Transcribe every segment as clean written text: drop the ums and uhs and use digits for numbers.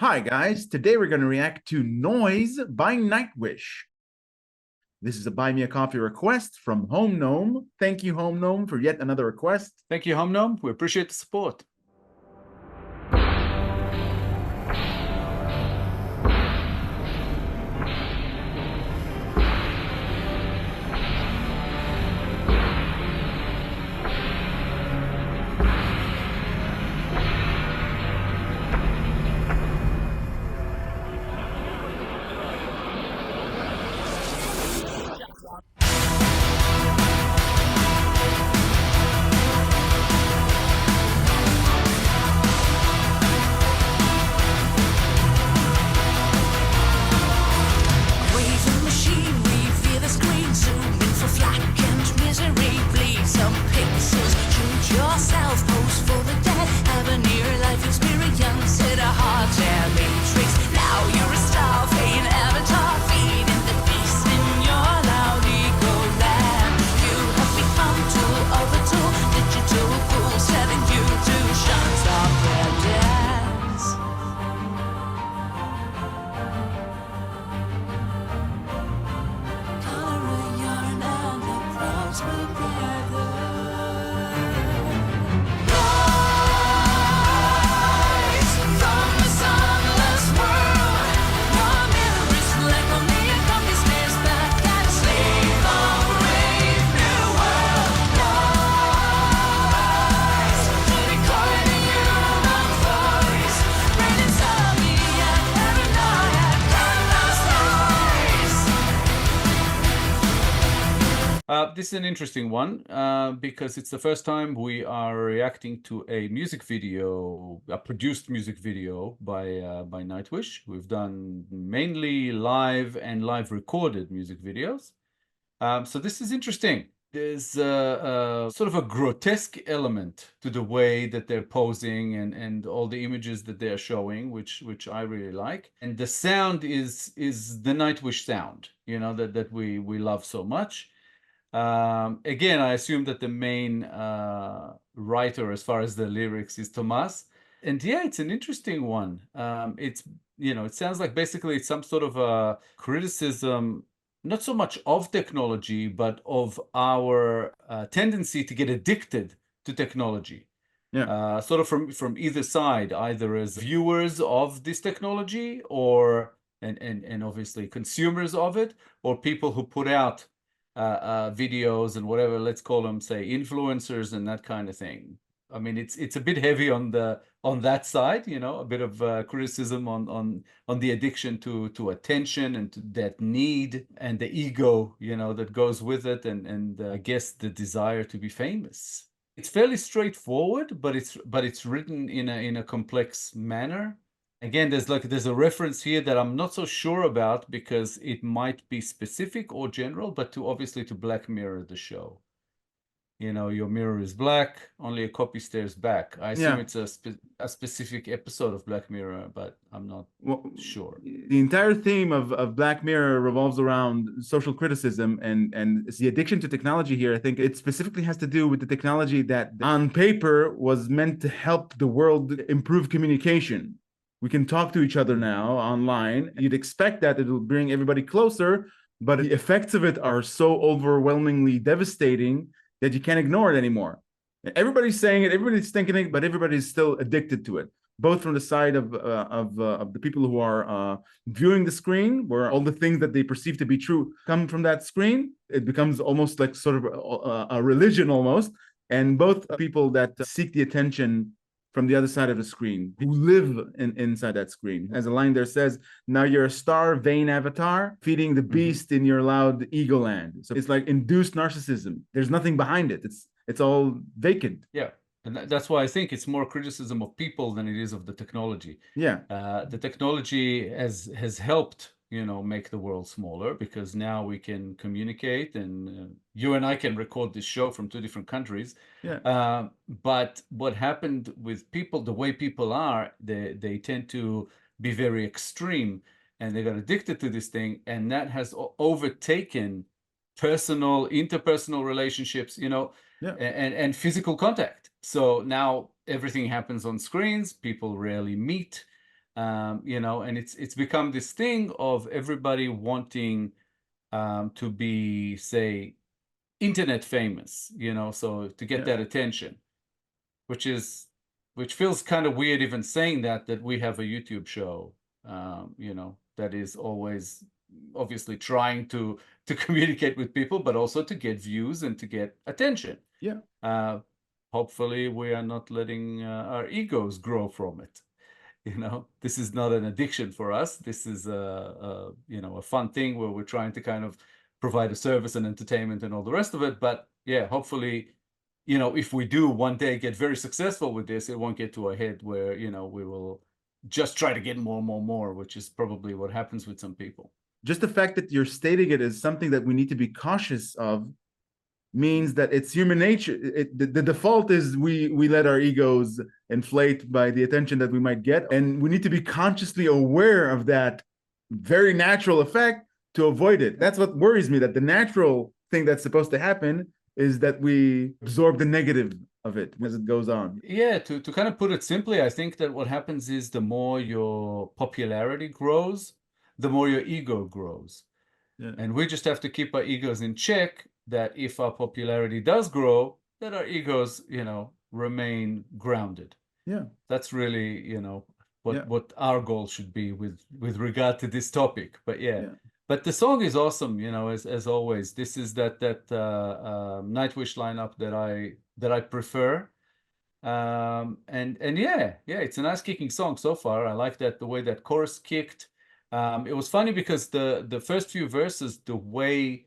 Hi guys, today we're going to react to Noise by NIGHTWISH. This is a Buy Me a Coffee request from Home Gnome. Thank you, Home Gnome, for yet another request. Thank you, Home Gnome. We appreciate the support. This is an interesting one because it's the first time we are reacting to a music video, a produced music video by NIGHTWISH. We've done mainly live and live recorded music videos. So this is interesting. There's sort of a grotesque element to the way that they're posing and all the images that they're showing, which I really like. And the sound is the NIGHTWISH sound, you know, that we love so much. Again, I assume that the main writer as far as the lyrics is Tomas. And yeah, it's an interesting one. It's, you know, it sounds like basically it's some sort of a criticism, not so much of technology, but of our tendency to get addicted to technology. Yeah. Sort of from either side, either as viewers of this technology or, and obviously consumers of it, or people who put out videos and whatever, let's call them, say, influencers and that kind of thing. I mean, it's a bit heavy on that side, you know, a bit of criticism on the addiction to attention and to that need and the ego, you know, that goes with it, and I guess the desire to be famous. It's fairly straightforward, but it's written in a complex manner. Again, there's a reference here that I'm not so sure about because it might be specific or general, but obviously to Black Mirror, the show. You know, your mirror is black, only a copy stares back. I assume it's a specific episode of Black Mirror, but I'm not sure. The entire theme of Black Mirror revolves around social criticism and it's the addiction to technology here. I think it specifically has to do with the technology that on paper was meant to help the world improve communication. We can talk to each other now online. You'd expect that it will bring everybody closer, but the effects of it are so overwhelmingly devastating that you can't ignore it anymore. Everybody's saying it, everybody's thinking it, but everybody's still addicted to it, both from the side of the people who are viewing the screen, where all the things that they perceive to be true come from that screen. It becomes almost like sort of a religion almost, and both people that seek the attention from the other side of the screen, who live inside that screen. As a line there says, now you're a star, vain avatar, feeding the beast in your loud ego land. So it's like induced narcissism. There's nothing behind it. It's all vacant. Yeah. And that's why I think it's more criticism of people than it is of the technology. Yeah. The technology has helped, you know, make the world smaller because now we can communicate, and you and I can record this show from 2 different countries. Yeah. But what happened with people, the way people are, they tend to be very extreme, and they got addicted to this thing, and that has overtaken interpersonal relationships, you know, and physical contact. So now everything happens on screens. People rarely meet. you know, and it's become this thing of everybody wanting to be, say, internet famous, you know, so to get that attention, which feels kind of weird even saying that we have a YouTube show, you know, that is always obviously trying to communicate with people, but also to get views and to get attention. Hopefully we are not letting our egos grow from it. You know, this is not an addiction for us. This is you know, a fun thing where we're trying to kind of provide a service and entertainment and all the rest of it. But yeah, hopefully, you know, if we do one day get very successful with this, it won't get to a head where, you know, we will just try to get more, which is probably what happens with some people. Just the fact that you're stating it as something that we need to be cautious of means that it's human nature. The default is we let our egos inflate by the attention that we might get, and we need to be consciously aware of that very natural effect to avoid it. That's what worries me, that the natural thing that's supposed to happen is that we absorb the negative of it as it goes on. Yeah, to kind of put it simply, I think that what happens is the more your popularity grows, the more your ego grows. And we just have to keep our egos in check, that if our popularity does grow, that our egos, you know, remain grounded. That's really, you know, what our goal should be with regard to this topic. But but the song is awesome, you know, as always. This is that Nightwish lineup that I prefer. And yeah, it's a nice kicking song so far. I like that the way that chorus kicked. It was funny because the first few verses, the way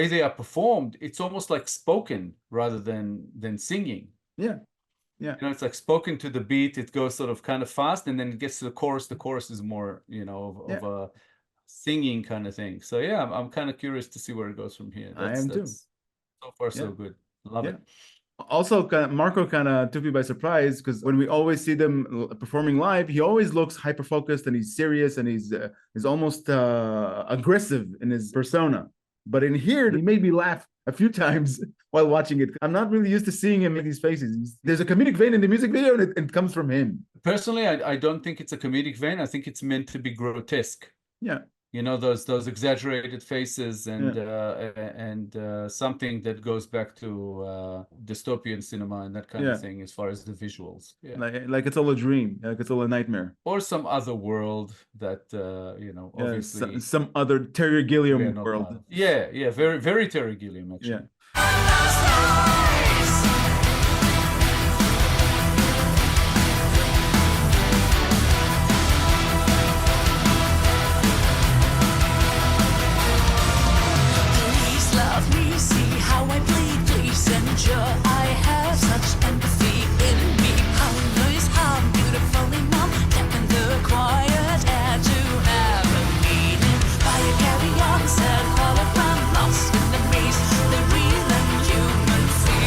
they are performed, it's almost like spoken rather than singing. You know, it's like spoken to the beat. It goes sort of kind of fast, and then it gets to the chorus. The chorus is more, you know, of a singing kind of thing. So yeah, I'm kind of curious to see where it goes from here. I am too. So far, so good. Love it. Also, Marco kind of took me by surprise, because when we always see them performing live, he always looks hyper focused and he's serious and he's almost aggressive in his persona. But in here, he made me laugh a few times while watching it. I'm not really used to seeing him make these faces. There's a comedic vein in the music video, and it comes from him. Personally, I don't think it's a comedic vein. I think it's meant to be grotesque. You know, those exaggerated faces and something that goes back to dystopian cinema and that kind of thing, as far as the visuals. Like it's all a dream, like it's all a nightmare, or some other world that you know, obviously some other Terry Gilliam world. Very, very Terry Gilliam, actually. I have such empathy in me. How noise, how beautifully numb, tapping the quiet air to have a meaning. Fire carry on, sad fall around, lost in the maze. The real and human feel.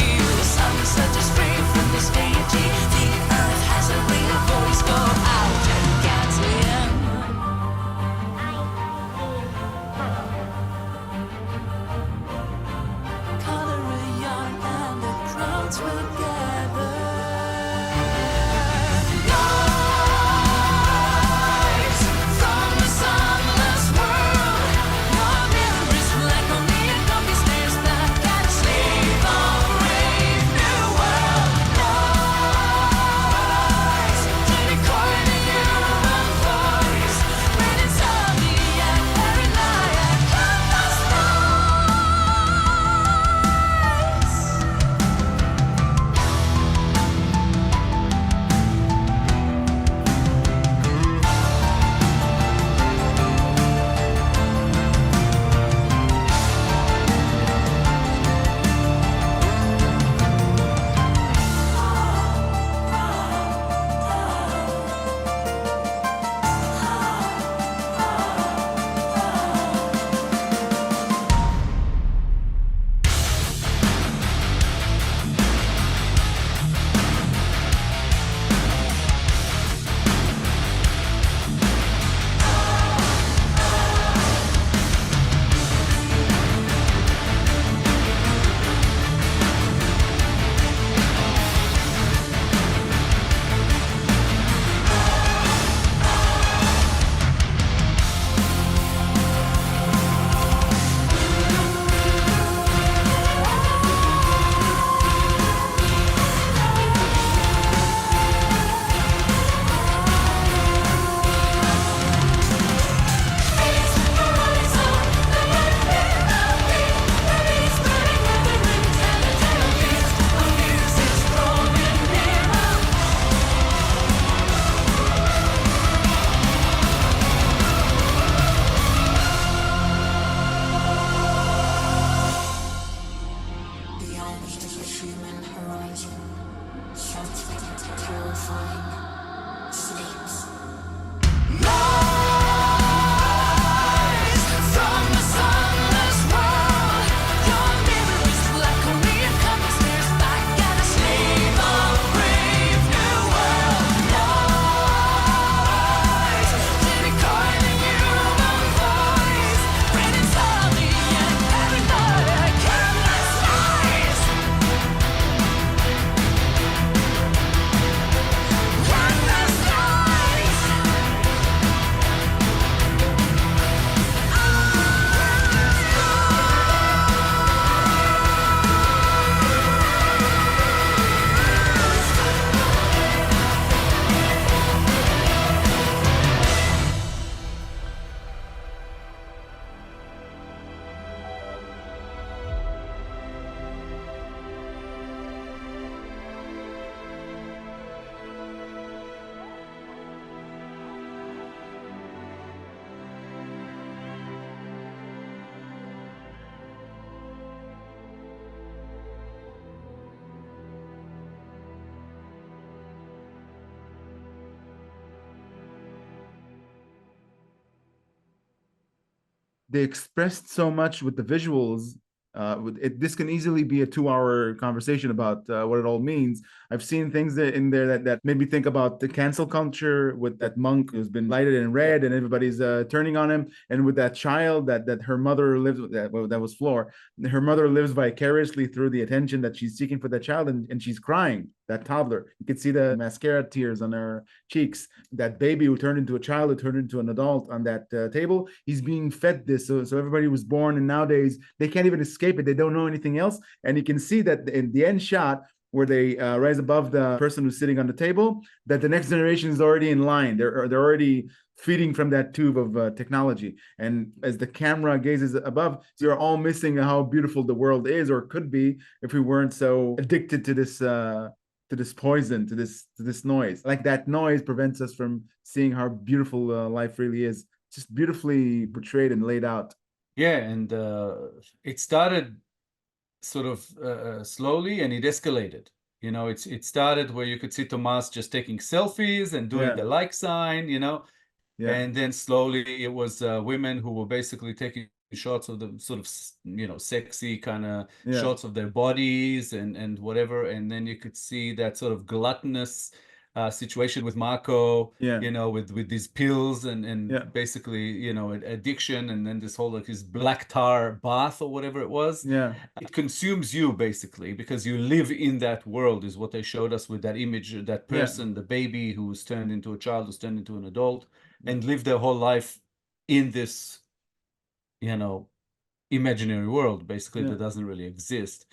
they expressed so much with the visuals. This can easily be a 2-hour conversation about what it all means. I've seen things in there that made me think about the cancel culture with that monk who's been lighted in red and everybody's turning on him, and with that child that her mother lives with, that was Floor. Her mother lives vicariously through the attention that she's seeking for that child, and she's crying. That toddler, you could see the mascara tears on her cheeks. That baby who turned into a child, who turned into an adult on that table, he's being fed this. So everybody was born, and nowadays they can't even escape it. They don't know anything else. And you can see that in the end shot, where they rise above the person who's sitting on the table, that the next generation is already in line. They're already feeding from that tube of technology. And as the camera gazes above, you're all missing how beautiful the world is, or could be, if we weren't so addicted to this poison, to this noise. Like that noise prevents us from seeing how beautiful life really is. It's just beautifully portrayed and laid out. Yeah, and it started sort of slowly, and it escalated. You know, it started where you could see Tomas just taking selfies and doing the like sign, you know, and then slowly it was women who were basically taking shots of the sort of, you know, sexy kind of shots of their bodies and whatever, and then you could see that sort of gluttonous situation with Marco, you know, with these pills and basically, you know, addiction, and then this whole like his black tar bath or whatever it was. It consumes you basically because you live in that world, is what they showed us with that image, that person, the baby who's turned into a child, who's turned into an adult, and lived their whole life in this, you know, imaginary world basically that doesn't really exist.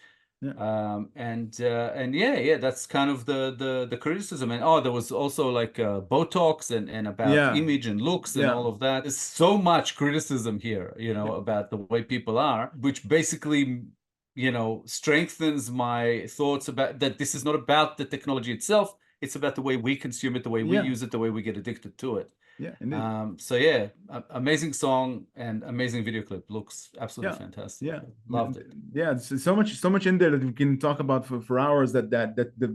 And yeah, that's kind of the criticism. And there was also like Botox and about image and looks and all of that. There's so much criticism here, you know, about the way people are, which basically, you know, strengthens my thoughts about that this is not about the technology itself. It's about the way we consume it, the way we use it, the way we get addicted to it. So yeah, amazing song and amazing video clip. Looks absolutely fantastic. Loved it. So much in there that we can talk about for hours. That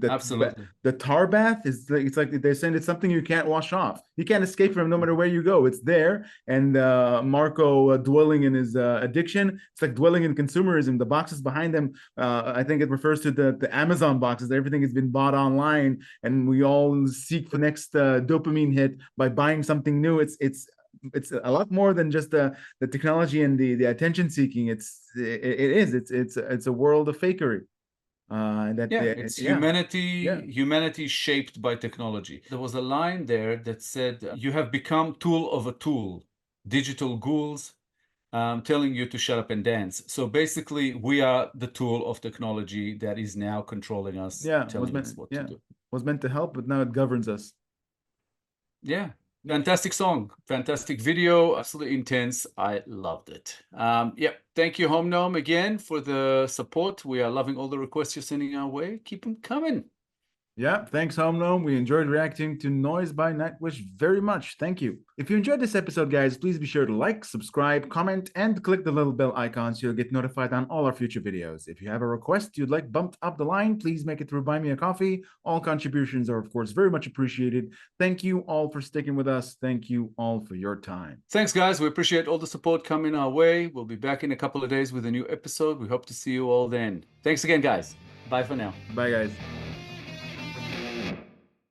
absolutely. The tar bath is it's like they're saying it's something you can't wash off. You can't escape from no matter where you go. It's there. And Marco dwelling in his addiction. It's like dwelling in consumerism. The boxes behind them, I think it refers to the Amazon boxes. Everything has been bought online, and we all seek the next dopamine hit by buying something new. It's a lot more than just the technology and the attention seeking. It's a world of fakery. It's humanity shaped by technology. There was a line there that said, "You have become tool of a tool, digital ghouls, telling you to shut up and dance." So basically, we are the tool of technology that is now controlling us, telling us what to do. Was meant to help, but now it governs us. Yeah. Fantastic song, fantastic video, absolutely intense. I loved it. Thank you, Home Gnome, again for the support. We are loving all the requests you're sending our way. Keep them coming. Thanks, Home Gnome. We enjoyed reacting to Noise by Nightwish very much. Thank you. If you enjoyed this episode, guys, please be sure to like, subscribe, comment, and click the little bell icon so you'll get notified on all our future videos. If you have a request you'd like bumped up the line, please make it through Buy Me a Coffee. All contributions are, of course, very much appreciated. Thank you all for sticking with us. Thank you all for your time. Thanks, guys. We appreciate all the support coming our way. We'll be back in a couple of days with a new episode. We hope to see you all then. Thanks again, guys. Bye for now. Bye, guys.